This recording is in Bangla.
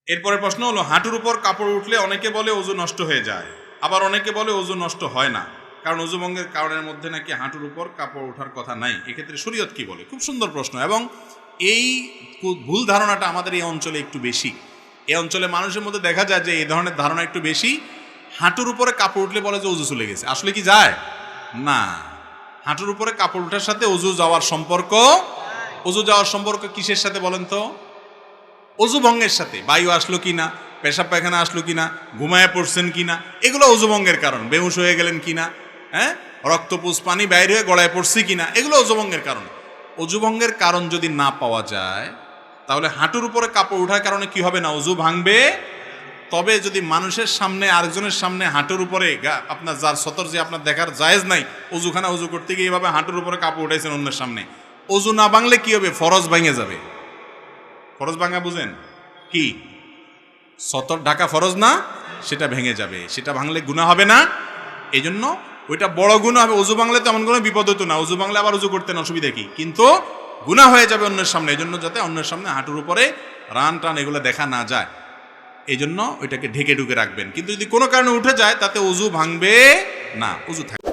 এরপরে প্রশ্ন হলো, হাঁটুর উপর কাপড় উঠলে অনেকে বলে ওযু নষ্ট হয়ে যায়, আবার অনেকে বলে ওযু নষ্ট হয় না, কারণ ওযু ভঙ্গের কারণের মধ্যে নাকি হাঁটুর উপর কাপড় ওঠার কথা নাই। এক্ষেত্রে শরীয়ত কি বলে? খুব সুন্দর প্রশ্ন, এবং এই ভুল ধারণাটা আমাদের এই অঞ্চলে একটু বেশি। এই অঞ্চলে মানুষের মধ্যে দেখা যায় যে এই ধরনের ধারণা একটু বেশি। হাঁটুর উপরে কাপড় উঠলে বলে যে ওযু চলে গেছে। আসলে কি যায় না। হাঁটুর উপরে কাপড় ওঠার সাথে ওযু যাওয়ার সম্পর্ক, ওযু যাওয়ার সম্পর্ক কিসের সাথে বলেন তো? ওযু ভঙ্গের সাথে। বায়ু আসলো কিনা, পেশাব পায়খানা আসলো কিনা, ঘুমায় পড়ছেন কিনা, এগুলো ওযু ভঙ্গের কারণ। বেহুশ হয়ে গেলেন কিনা, রক্তপুষ পানি বাইরে হয়ে গলায় পড়ছে কিনা, এগুলো ওযু ভঙ্গের কারণ। ওযু ভঙ্গের কারণ যদি না পাওয়া যায়, তাহলে হাঁটুর উপরে কাপড় ওঠার কারণে কি হবে না, ওযু ভাঙবে। তবে যদি মানুষের সামনে, আরেকজনের সামনে হাঁটুর উপরে আপনার যার সতর যে আপনার দেখার জায়েজ নাই, ওযুখানা ওযু করতে গিয়ে এইভাবে হাঁটুর উপরে কাপড় উঠাইছেন অন্যের সামনে, ওযু না ভাঙলে কি হবে? ফরজ ভেঙে যাবে। ফরজ ভাঙা বুঝেন কি? সতর ঢাকা ফরজ না, সেটা ভেঙে যাবে। সেটা ভাঙলে গুনাহ হবে না, এই জন্য ওইটা বড় গুনাহ হবে। ওযু ভাঙলে তেমন কোনো বিপদ হতো না, ওযু ভাঙলে আবার ওযু করতেন, অসুবিধা কি? কিন্তু গুনাহ হয়ে যাবে অন্যের সামনে। এই জন্য যাতে অন্যের সামনে হাঁটুর উপরে রান টান এগুলো দেখা না যায়, এই জন্য ওইটাকে ঢেকে ঢুকে রাখবেন। কিন্তু যদি কোনো কারণে উঠে যায়, তাতে ওযু ভাঙবে না, ওযু থাকবে।